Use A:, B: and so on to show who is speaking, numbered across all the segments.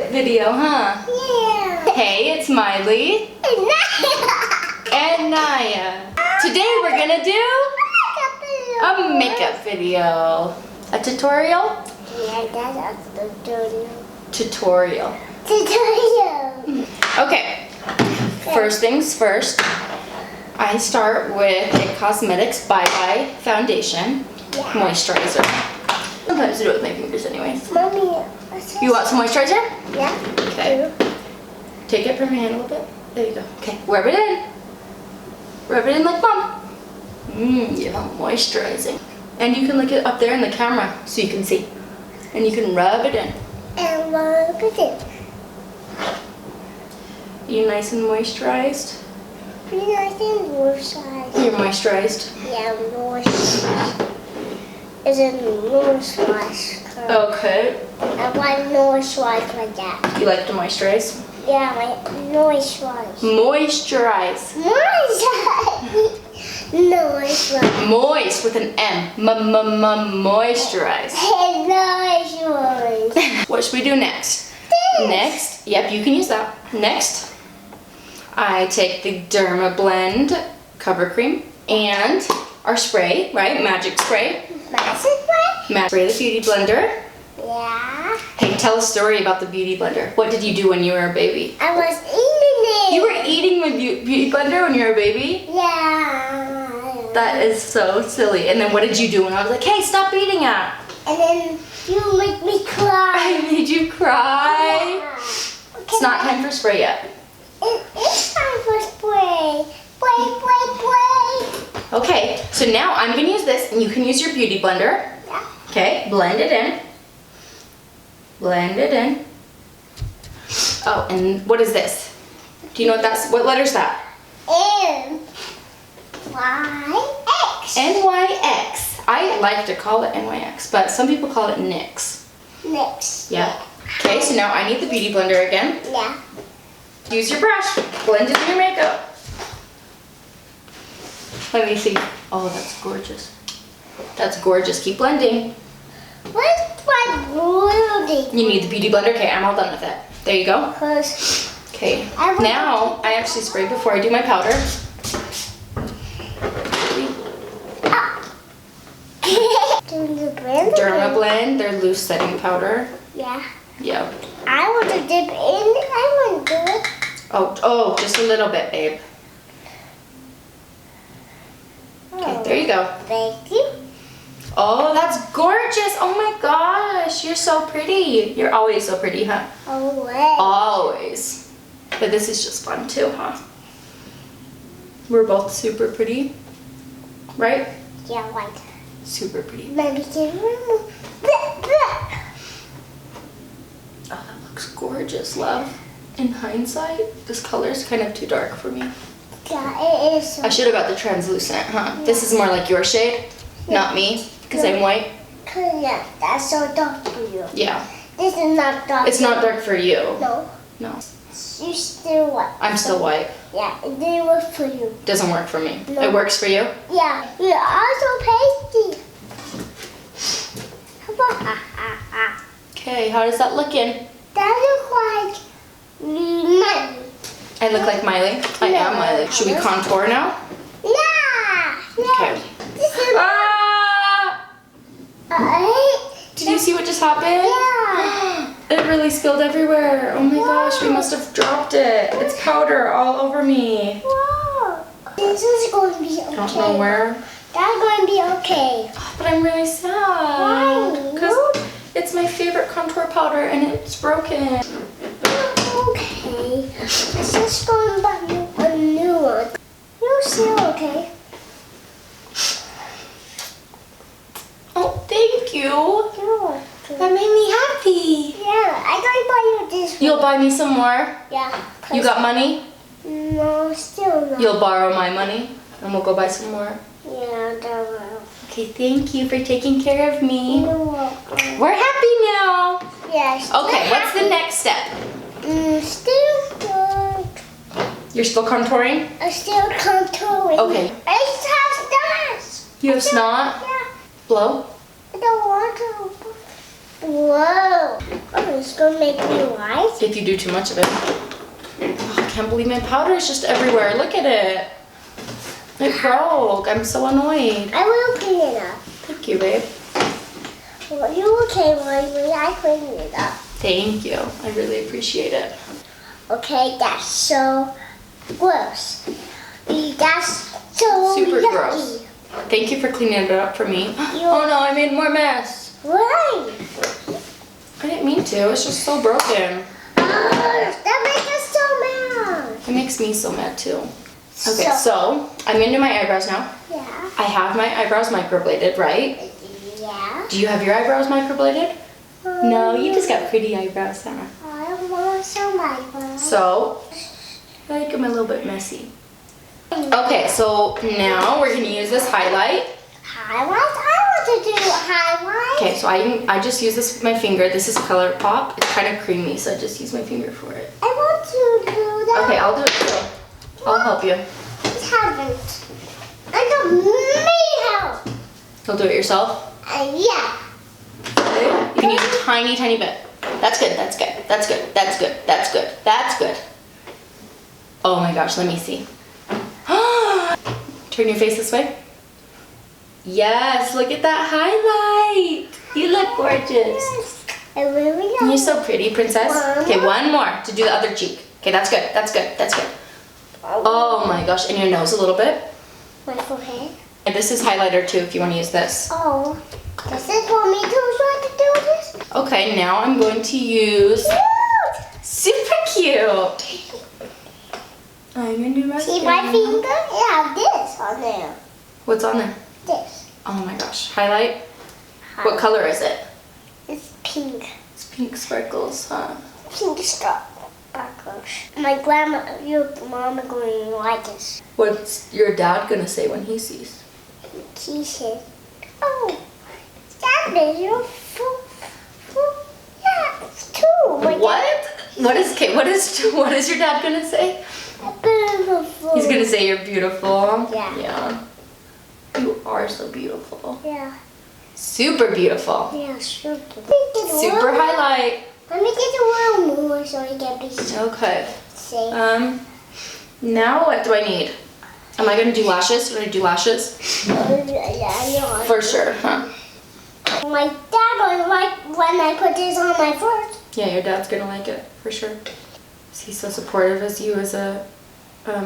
A: makeup video, huh?
B: Yeah.
A: Hey, it's Miley. And Naiya. Today we're gonna do a makeup video. A tutorial?
B: Yeah, that's a tutorial.
A: Tutorial.
B: Tutorial.
A: Okay. First things first. I start with a Cosmetics Bye Bye foundation moisturizer. Sometimes I do it with my fingers anyways.
B: Mommy.
A: You want some moisturizer?
B: Yeah.
A: Okay. Take it from your hand a little bit. There you go. Okay. Rub it in. Rub it in like mom. Yeah, moisturizing. And you can look it up there in the camera so you can see. And you can rub it in.
B: And rub it in.
A: You nice and moisturized?
B: Pretty nice and moisturized.
A: You're moisturized?
B: Yeah, moisturized. It's a moisturized.
A: Okay.
B: I want moisturized like that.
A: You like to moisturize?
B: Yeah, my moisturized.
A: Moisturize.
B: Moisturized. Moisturized.
A: Moist with an M. Moisturize.
B: Moisturized.
A: What should we do next? Next, yep, you can use that. Next, I take the Blend cover cream and our spray, right? Magic spray.
B: Magic spray?
A: Magic spray, the beauty blender.
B: Yeah.
A: Hey, tell a story about the beauty blender. What did you do when you were a baby?
B: I was eating it.
A: You were eating the beauty blender when you were a baby?
B: Yeah.
A: That is so silly. And then what did you do when I was like, hey, stop eating it?
B: And then you make me cry.
A: I made you cry.
B: Yeah.
A: It's not time for spray yet.
B: It is time for spray. Spray.
A: Okay, so now I'm gonna use this and you can use your beauty blender.
B: Yeah.
A: Okay, blend it in. Blend it in. Oh, and what is this? Do you know what letter's that?
B: N-Y-X.
A: NYX. I like to call it NYX, but some people call it NYX.
B: Next.
A: Yeah. Okay, so now I need the beauty blender again.
B: Yeah.
A: Use your brush. Blend in your makeup. Let me see. Oh, that's gorgeous. That's gorgeous. Keep blending.
B: What's my blending?
A: You need the beauty blender. Okay, I'm all done with it. There you go.
B: Because
A: Okay. Now I actually spray before I do my powder. Blend, their loose setting powder.
B: Yeah.
A: Yeah.
B: I want to dip in. I want to do it.
A: Oh, just a little bit, babe. Okay, there you go.
B: Thank you.
A: Oh, that's gorgeous. Oh my gosh, you're so pretty. You're always so pretty, huh? Always. But this is just fun too, huh? We're both super pretty, right?
B: Yeah, right.
A: Super pretty.
B: Maybe
A: Oh, that looks gorgeous, love. In hindsight, this color is kind of too dark for me.
B: Yeah, it is.
A: I should have got the translucent, huh? Yeah. This is more like your shade, not me, because I'm white.
B: Yeah, that's so dark for you.
A: Yeah.
B: This is not dark.
A: It's not dark for you.
B: No.
A: No.
B: You're still white.
A: I'm still white.
B: Yeah, it didn't work for you.
A: Doesn't work for me.
B: No.
A: It works for you?
B: Yeah, you're also pasty.
A: Okay, how does that looking?
B: That looks like Miley.
A: I look like Miley? I am Miley. Should we contour now?
B: Yeah.
A: Okay.
B: This is
A: Did you see what just happened?
B: Yeah.
A: It really spilled everywhere. Oh my gosh, we must have dropped it. It's powder all over me.
B: Wow. This is going to be okay.
A: I don't know where.
B: That's going to be okay.
A: But I'm really sad.
B: Why?
A: Because it's my favorite contour powder and it's broken.
B: Okay. Let's just go and buy you a new one. You're still okay.
A: Oh, thank you.
B: You're okay.
A: That made me happy.
B: Yeah, I'm going to buy you this one.
A: You'll buy me some more?
B: Yeah.
A: You got money?
B: No, still not.
A: You'll borrow my money and we'll go buy some more.
B: Yeah, that will.
A: Okay, thank you for taking care of me.
B: You're welcome.
A: We're happy now.
B: Yes.
A: Okay, what's the next step?
B: Still good.
A: You're still contouring?
B: I'm still contouring.
A: Okay.
B: I just have stars.
A: You have snot?
B: Yeah.
A: Blow?
B: I don't want to. Whoa. Oh, it's gonna make me white.
A: If you do too much of it. Oh, I can't believe my powder is just everywhere. Look at it. It broke. I'm so annoyed.
B: I will clean it up.
A: Thank you, babe.
B: Well, you okay when I clean it up?
A: Thank you. I really appreciate it.
B: Okay, that's so gross. That's so
A: Super
B: yucky.
A: gross. Thank you for cleaning it up for me. Oh no, I made more mess.
B: Why?
A: I didn't mean to. It's just so broken.
B: That makes us so mad.
A: It makes me so mad too. Okay, so I'm gonna do my eyebrows now.
B: Yeah.
A: I have my eyebrows microbladed, right?
B: Yeah.
A: Do you have your eyebrows microbladed? No, you just got pretty eyebrows, huh?
B: I want some eyebrows.
A: So, I like them a little bit messy. Okay, so now we're gonna use this highlight.
B: Highlight? I want to do highlight.
A: Okay, so I just use this with my finger. This is ColourPop. It's kind of creamy, so I just use my finger for it.
B: I want to do that.
A: Okay, I'll do it too. I'll help you.
B: I haven't. I got me help.
A: You'll do it yourself?
B: Yeah.
A: Okay. You can use a tiny, tiny bit. That's good, that's good, that's good, that's good, that's good, that's good. Oh my gosh, let me see. Turn your face this way. Yes, look at that highlight. You look gorgeous.
B: Yes. I really love
A: You're so pretty, princess.
B: One
A: Okay,
B: more.
A: one more to do the other cheek. Okay, that's good, that's good, that's good. Oh my gosh, and your nose a little bit.
B: My forehead.
A: And this is highlighter too if you want to use this.
B: Oh, this is for me to do this?
A: Okay, now I'm going to use
B: Cute.
A: super cute. I'm gonna do my
B: See my finger? It has this on there.
A: What's on there?
B: This.
A: Oh my gosh, highlight. What color is it?
B: It's pink.
A: It's pink sparkles, huh?
B: Pink sparkles. My grandma, your mom are going to like this.
A: What's your dad gonna say when he sees?
B: She said, oh, that is your yeah, it's two.
A: What is your dad gonna say?
B: Beautiful.
A: He's gonna say you're beautiful.
B: Yeah.
A: Yeah. You are so beautiful.
B: Yeah.
A: Super beautiful.
B: Yeah, super.
A: Super highlight.
B: Let me get a little more so I can be
A: Okay.
B: safe.
A: Now what do I need? Am I gonna do lashes? Should I do lashes?
B: Yeah,
A: For sure, huh?
B: my dad will like when I put this on my foot.
A: Yeah, your dad's gonna like it, for sure. Is he so supportive as you as a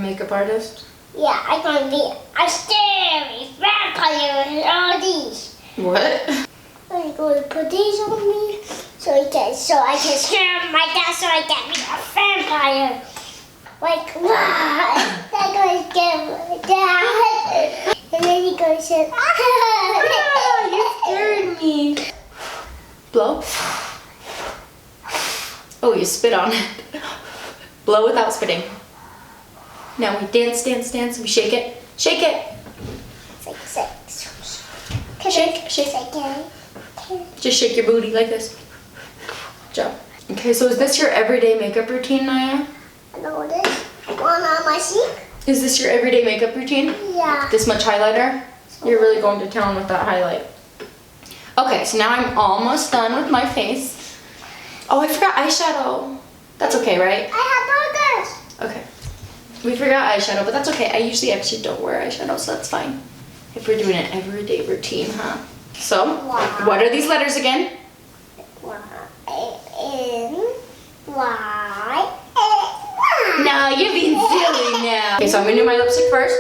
A: makeup artist?
B: Yeah, I'm gonna be a scary vampire with all these.
A: What?
B: I'm going to put these on me so I can scare my dad so I can be a vampire. Like, wow, I'm going to scare my dad. And then he goes to say,
A: Ah, you scared me. Blow. Oh, you spit on it. Blow without spitting. Now we dance, dance, dance. We shake it. Shake it. Shake, shake. Just shake your booty like this. Good job. Okay, so is this your everyday makeup routine, Naiya?
B: No, this one on my cheek.
A: Is this your everyday makeup routine?
B: Yeah.
A: This much highlighter? You're really going to town with that highlight. Okay, so now I'm almost done with my face. Oh, I forgot eyeshadow. That's okay, right?
B: I have burgers.
A: Okay. We forgot eyeshadow, but that's okay. I usually actually don't wear eyeshadow, so that's fine. If we're doing an everyday routine, huh? So,
B: Wow.
A: what are these letters again?
B: Y-N-Y-A-Y.
A: No, you're being silly now. Okay, so I'm gonna do my lipstick first.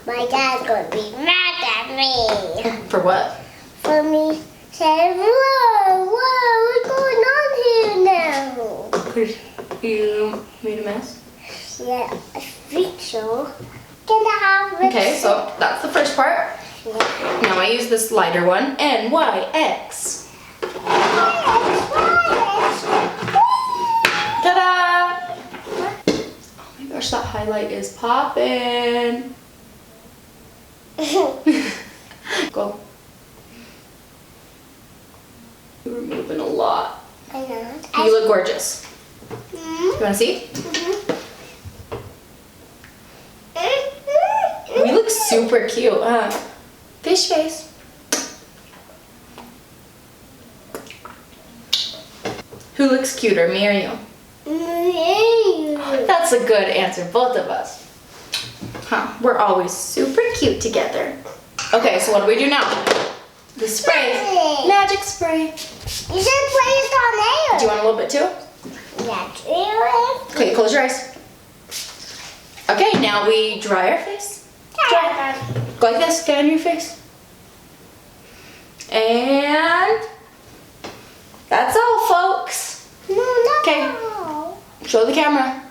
B: My dad's gonna be mad at me.
A: For what?
B: For me saying, whoa, what's going on here now?
A: Because you made a mess.
B: Yeah, I think so. Can I have lipstick?
A: Okay, so that's the first part.
B: Yeah.
A: Now I use this lighter one, NYX. Ta-da! Oh my gosh, that highlight is popping. Go. You're removing a lot.
B: I know.
A: You look gorgeous. You
B: Mm-hmm.
A: wanna see? We look super cute, huh? Fish face. Who looks cuter, me or you?
B: Me.
A: That's a good answer, both of us. Huh, we're always super cute together. Okay, so what do we do now? The spray. Magic spray.
B: You should play it on air.
A: Do you want a little bit too?
B: Yeah.
A: Okay, close your eyes. Okay, now we dry our face. Dry. Go like this, get on your face. And that's all, folks.
B: No.
A: Okay. Show the camera.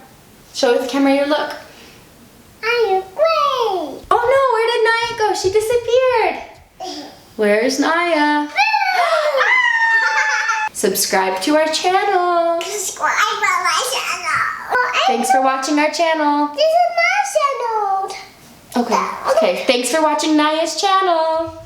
A: Show the camera your look.
B: I'm great.
A: Oh no, where did Naiya go? She disappeared. Where's Naiya? Subscribe to our channel.
B: Subscribe to my channel.
A: Thanks for watching our channel.
B: This is my channel.
A: Okay, thanks for watching Naiya's channel.